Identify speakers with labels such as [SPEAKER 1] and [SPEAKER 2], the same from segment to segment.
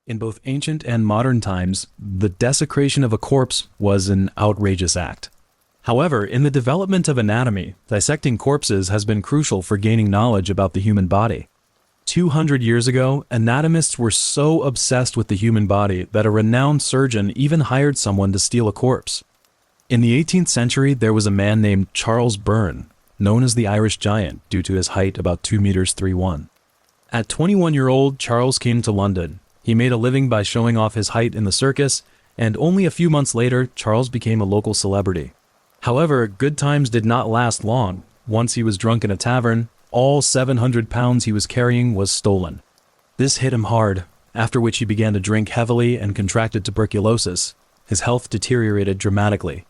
[SPEAKER 1] In both ancient and modern times, the desecration of a corpse was an outrageous act. However, in the development of anatomy, dissecting corpses has been crucial for gaining knowledge about the human body. 200 years ago, anatomists were so obsessed with the human body that a renowned surgeon even hired someone to steal a corpse. In the 18th century, there was a man named Charles Burke, known as the Irish Giant due to his height about 2 meters 3'1". At 21-year-old, Charles came to London. He made a living by showing off his height in the circus, and only a few months later, Charles became a local celebrity. However, good times did not last long. Once he was drunk in a tavern, all 700 pounds he was carrying was stolen. This hit him hard, after which he began to drink heavily and contracted tuberculosis. His health deteriorated dramatically.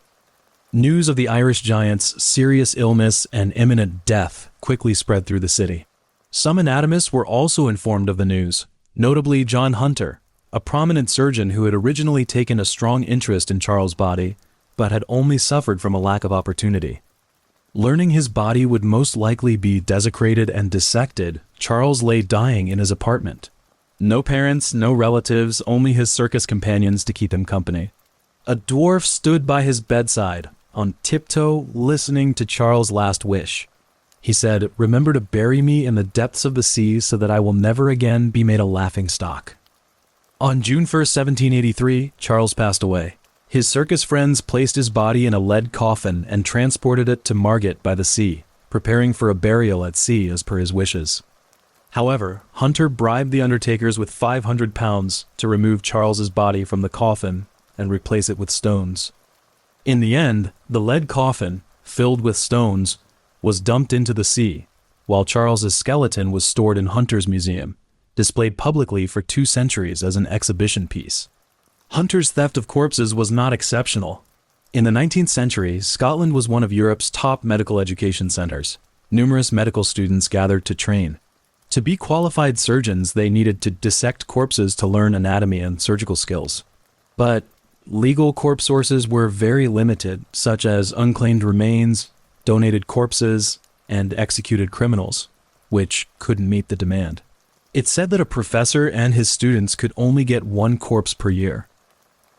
[SPEAKER 1] News of the Irish Giant's serious illness and imminent death quickly spread through the city. Some anatomists were also informed of the news, notably John Hunter, a prominent surgeon who had originally taken a strong interest in Charles' body, but had only suffered from a lack of opportunity. Learning his body would most likely be desecrated and dissected, Charles lay dying in his apartment. No parents, no relatives, only his circus companions to keep him company. A dwarf stood by his bedside, on tiptoe, listening to Charles' last wish. He said, "Remember to bury me in the depths of the sea so that I will never again be made a laughingstock." On June 1st, 1783, Charles passed away. His circus friends placed his body in a lead coffin and transported it to Margate by the sea, preparing for a burial at sea as per his wishes. However, Hunter bribed the undertakers with 500 pounds to remove Charles's body from the coffin and replace it with stones. In the end, the lead coffin, filled with stones, was dumped into the sea, while Charles's skeleton was stored in Hunter's museum, displayed publicly for 2 centuries as an exhibition piece. Hunter's theft of corpses was not exceptional. In the 19th century, Scotland was one of Europe's top medical education centers. Numerous medical students gathered to train. To be qualified surgeons, they needed to dissect corpses to learn anatomy and surgical skills. But legal corpse sources were very limited, such as unclaimed remains, donated corpses, and executed criminals, which couldn't meet the demand. It's said that a professor and his students could only get 1 corpse per year.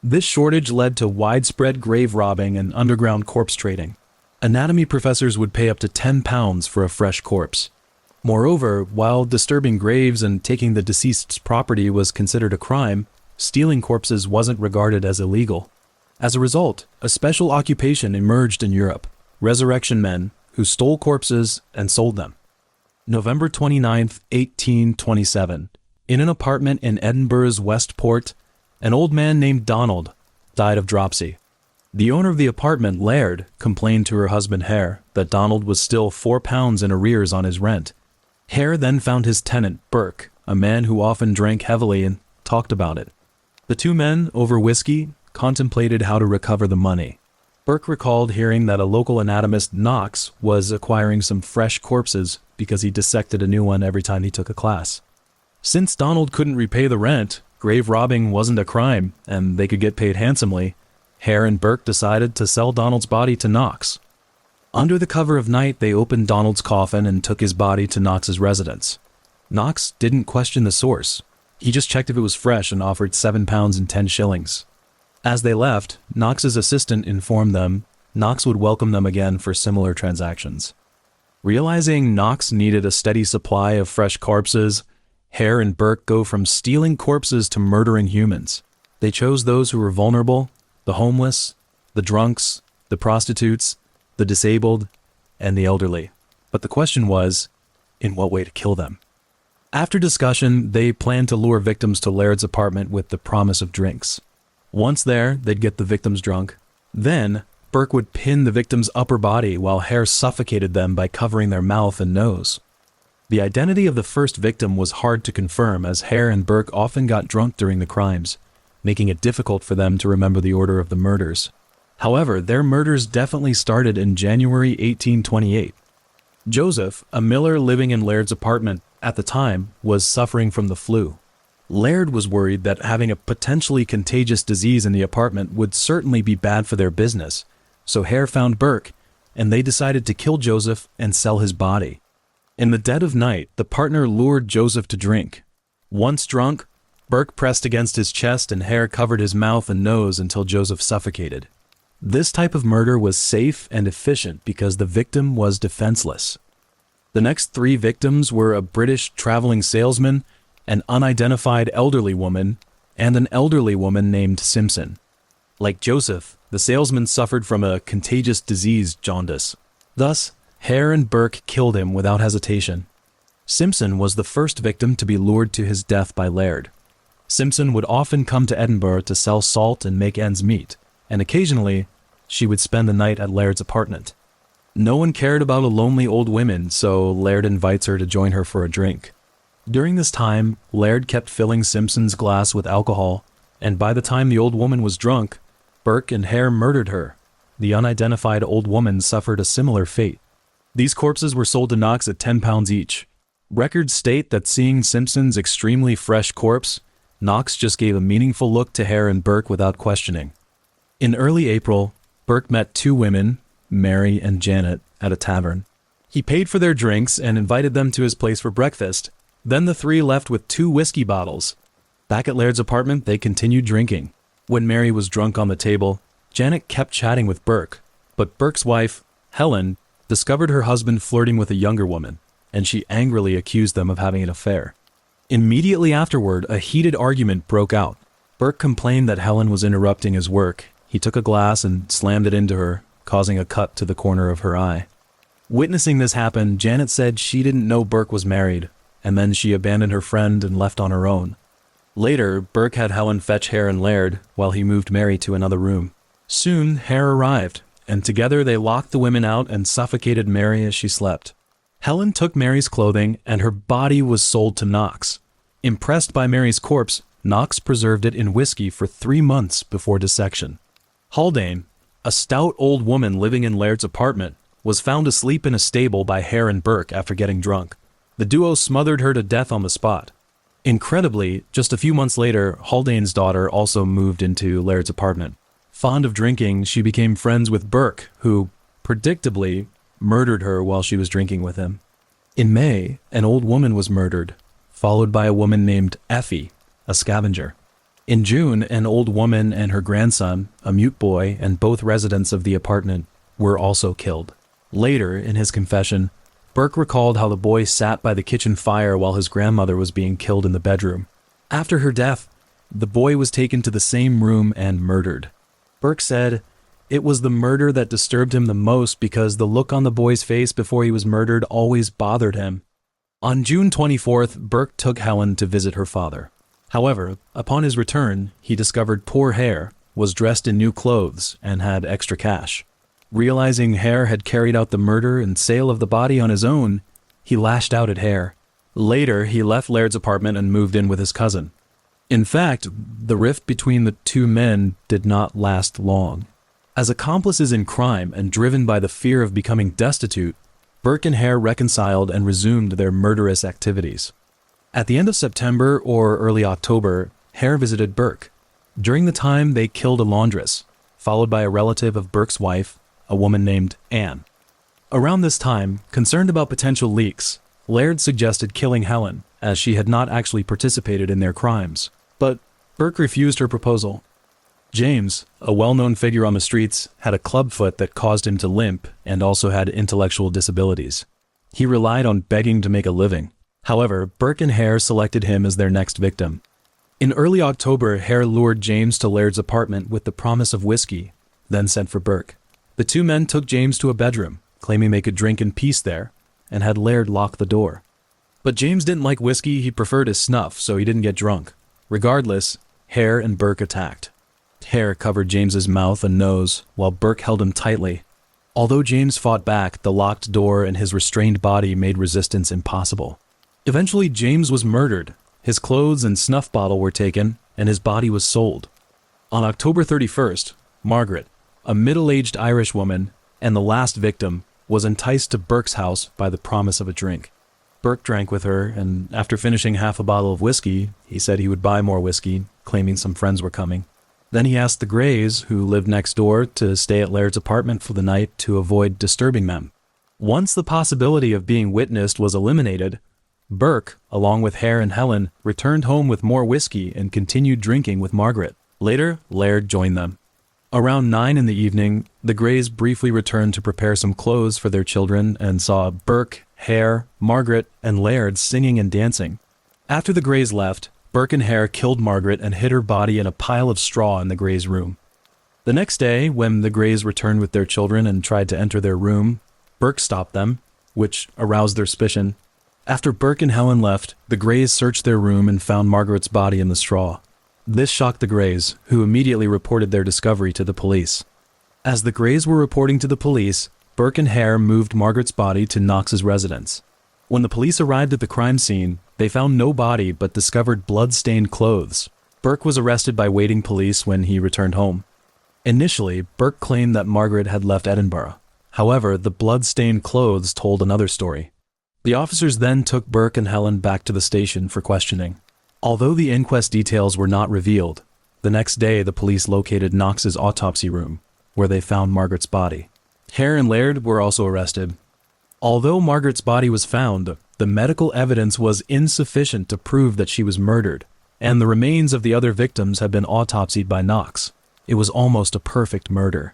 [SPEAKER 1] This shortage led to widespread grave robbing and underground corpse trading. Anatomy professors would pay up to £10 for a fresh corpse. Moreover, while disturbing graves and taking the deceased's property was considered a crime, stealing corpses wasn't regarded as illegal. As a result, a special occupation emerged in Europe: resurrection men who stole corpses and sold them. November 29th, 1827, in an apartment in Edinburgh's West Port, an old man named Donald died of dropsy. The owner of the apartment, Laird, complained to her husband Hare that Donald was still £4 in arrears on his rent. Hare then found his tenant, Burke, a man who often drank heavily, and talked about it. The 2 men, over whiskey, contemplated how to recover the money. Burke recalled hearing that a local anatomist, Knox, was acquiring some fresh corpses because he dissected a new one every time he took a class. Since Donald couldn't repay the rent, grave robbing wasn't a crime, and they could get paid handsomely, Hare and Burke decided to sell Donald's body to Knox. Under the cover of night, they opened Donald's coffin and took his body to Knox's residence. Knox didn't question the source. He just checked if it was fresh and offered £7 and 10 shillings. As they left, Knox's assistant informed them Knox would welcome them again for similar transactions. Realizing Knox needed a steady supply of fresh corpses, Hare and Burke go from stealing corpses to murdering humans. They chose those who were vulnerable: the homeless, the drunks, the prostitutes, the disabled, and the elderly. But the question was, in what way to kill them? After discussion, they planned to lure victims to Laird's apartment with the promise of drinks. Once there, they'd get the victims drunk. Then, Burke would pin the victim's upper body while Hare suffocated them by covering their mouth and nose. The identity of the first victim was hard to confirm, as Hare and Burke often got drunk during the crimes, making it difficult for them to remember the order of the murders. However, their murders definitely started in January 1828. Joseph, a miller living in Laird's apartment at the time, was suffering from the flu. Laird was worried that having a potentially contagious disease in the apartment would certainly be bad for their business, so Hare found Burke, and they decided to kill Joseph and sell his body. In the dead of night, the partner lured Joseph to drink. Once drunk, Burke pressed against his chest and Hare covered his mouth and nose until Joseph suffocated. This type of murder was safe and efficient because the victim was defenseless. The next 3 victims were a British traveling salesman, an unidentified elderly woman, and an elderly woman named Simpson. Like Joseph, the salesman suffered from a contagious disease, jaundice. Thus, Hare and Burke killed him without hesitation. Simpson was the first victim to be lured to his death by Laird. Simpson would often come to Edinburgh to sell salt and make ends meet, and occasionally, she would spend the night at Laird's apartment. No one cared about a lonely old woman, so Laird invites her to join her for a drink. During this time, Laird kept filling Simpson's glass with alcohol, and by the time the old woman was drunk, Burke and Hare murdered her. The unidentified old woman suffered a similar fate. These corpses were sold to Knox at £10 each. Records state that seeing Simpson's extremely fresh corpse, Knox just gave a meaningful look to Hare and Burke without questioning. In early April, Burke met 2 women, Mary and Janet, at a tavern. He paid for their drinks and invited them to his place for breakfast. Then the 3 left with 2 whiskey bottles. Back at Laird's apartment, they continued drinking. When Mary was drunk on the table, Janet kept chatting with Burke, but Burke's wife, Helen, discovered her husband flirting with a younger woman, and she angrily accused them of having an affair. Immediately afterward, a heated argument broke out. Burke complained that Helen was interrupting his work. He took a glass and slammed it into her, causing a cut to the corner of her eye. Witnessing this happen, Janet said she didn't know Burke was married, and then she abandoned her friend and left on her own. Later, Burke had Helen fetch Hare and Laird while he moved Mary to another room. Soon, Hare arrived, and together they locked the women out and suffocated Mary as she slept. Helen took Mary's clothing, and her body was sold to Knox. Impressed by Mary's corpse, Knox preserved it in whiskey for 3 months before dissection. Haldane, a stout old woman living in Laird's apartment, was found asleep in a stable by Hare and Burke after getting drunk. The duo smothered her to death on the spot. Incredibly, just a few months later, Haldane's daughter also moved into Laird's apartment. Fond of drinking, she became friends with Burke, who, predictably, murdered her while she was drinking with him. In May, an old woman was murdered, followed by a woman named Effie, a scavenger. In June, an old woman and her grandson, a mute boy, and both residents of the apartment, were also killed. Later, in his confession, Burke recalled how the boy sat by the kitchen fire while his grandmother was being killed in the bedroom. After her death, the boy was taken to the same room and murdered. Burke said, "It was the murder that disturbed him the most because the look on the boy's face before he was murdered always bothered him." On June 24th, Burke took Helen to visit her father. However, upon his return, he discovered poor Hare was dressed in new clothes and had extra cash. Realizing Hare had carried out the murder and sale of the body on his own, he lashed out at Hare. Later, he left Laird's apartment and moved in with his cousin. In fact, the rift between the 2 men did not last long. As accomplices in crime and driven by the fear of becoming destitute, Burke and Hare reconciled and resumed their murderous activities. At the end of September or early October, Hare visited Burke. During the time, they killed a laundress, followed by a relative of Burke's wife, a woman named Anne. Around this time, concerned about potential leaks, Laird suggested killing Helen, as she had not actually participated in their crimes. But Burke refused her proposal. James, a well-known figure on the streets, had a clubfoot that caused him to limp and also had intellectual disabilities. He relied on begging to make a living. However, Burke and Hare selected him as their next victim. In early October, Hare lured James to Laird's apartment with the promise of whiskey, then sent for Burke. The 2 men took James to a bedroom, claiming they could drink in peace there, and had Laird lock the door. But James didn't like whiskey, he preferred his snuff, so he didn't get drunk. Regardless, Hare and Burke attacked. Hare covered James's mouth and nose, while Burke held him tightly. Although James fought back, the locked door and his restrained body made resistance impossible. Eventually, James was murdered. His clothes and snuff bottle were taken, and his body was sold. On October 31st, Margaret, a middle-aged Irish woman, and the last victim, was enticed to Burke's house by the promise of a drink. Burke drank with her, and after finishing half a bottle of whiskey, he said he would buy more whiskey, claiming some friends were coming. Then he asked the Greys, who lived next door, to stay at Laird's apartment for the night to avoid disturbing them. Once the possibility of being witnessed was eliminated, Burke, along with Hare and Helen, returned home with more whiskey and continued drinking with Margaret. Later, Laird joined them. Around 9 in the evening, the Greys briefly returned to prepare some clothes for their children and saw Burke, Hare, Margaret, and Laird singing and dancing. After the Greys left, Burke and Hare killed Margaret and hid her body in a pile of straw in the Greys' room. The next day, when the Greys returned with their children and tried to enter their room, Burke stopped them, which aroused their suspicion. After Burke and Helen left, the Greys searched their room and found Margaret's body in the straw. This shocked the Greys, who immediately reported their discovery to the police. As the Greys were reporting to the police, Burke and Hare moved Margaret's body to Knox's residence. When the police arrived at the crime scene, they found no body but discovered blood-stained clothes. Burke was arrested by waiting police when he returned home. Initially, Burke claimed that Margaret had left Edinburgh. However, the blood-stained clothes told another story. The officers then took Burke and Helen back to the station for questioning. Although the inquest details were not revealed, the next day the police located Knox's autopsy room, where they found Margaret's body. Hare and Laird were also arrested. Although Margaret's body was found, the medical evidence was insufficient to prove that she was murdered, and the remains of the other victims had been autopsied by Knox. It was almost a perfect murder.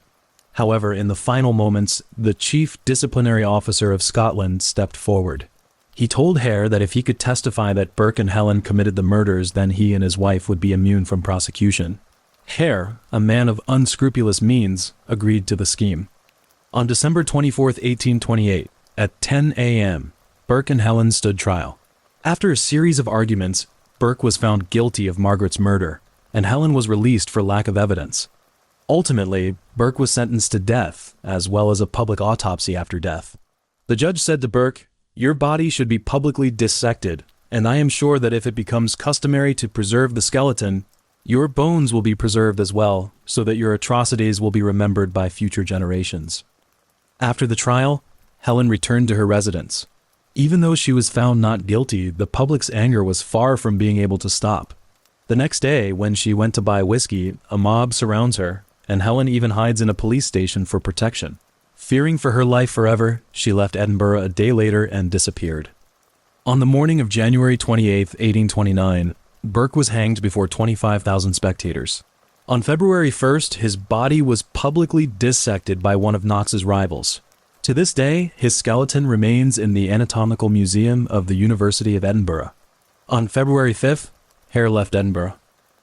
[SPEAKER 1] However, in the final moments, the Chief Disciplinary Officer of Scotland stepped forward. He told Hare that if he could testify that Burke and Helen committed the murders, then he and his wife would be immune from prosecution. Hare, a man of unscrupulous means, agreed to the scheme. On December 24, 1828, at 10 a.m., Burke and Helen stood trial. After a series of arguments, Burke was found guilty of Margaret's murder, and Helen was released for lack of evidence. Ultimately, Burke was sentenced to death, as well as a public autopsy after death. The judge said to Burke, "Your body should be publicly dissected, and I am sure that if it becomes customary to preserve the skeleton, your bones will be preserved as well, so that your atrocities will be remembered by future generations." After the trial, Helen returned to her residence. Even though she was found not guilty, the public's anger was far from being able to stop. The next day, when she went to buy whiskey, a mob surrounds her, and Helen even hides in a police station for protection. Fearing for her life forever, she left Edinburgh a day later and disappeared. On the morning of January 28, 1829, Burke was hanged before 25,000 spectators. On February 1st, his body was publicly dissected by one of Knox's rivals. To this day, his skeleton remains in the Anatomical Museum of the University of Edinburgh. On February 5th, Hare left Edinburgh.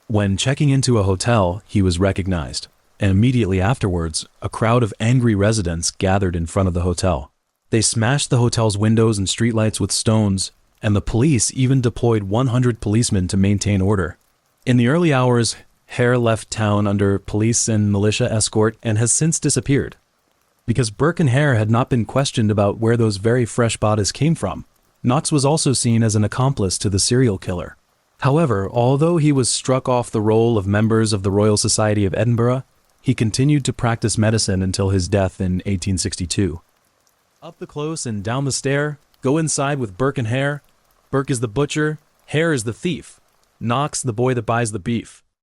[SPEAKER 1] When checking into a hotel, he was recognized, and immediately afterwards, a crowd of angry residents gathered in front of the hotel. They smashed the hotel's windows and streetlights with stones, and the police even deployed 100 policemen to maintain order. In the early hours, Hare left town under police and militia escort and has since disappeared. Because Burke and Hare had not been questioned about where those very fresh bodies came from, Knox was also seen as an accomplice to the serial killer. However, although he was struck off the roll of members of the Royal Society of Edinburgh, he continued to practice medicine until his death in 1862. Up the close and down the stair, go inside with Burke and Hare. Burke is the butcher, Hare is the thief, Knox the boy that buys the beef.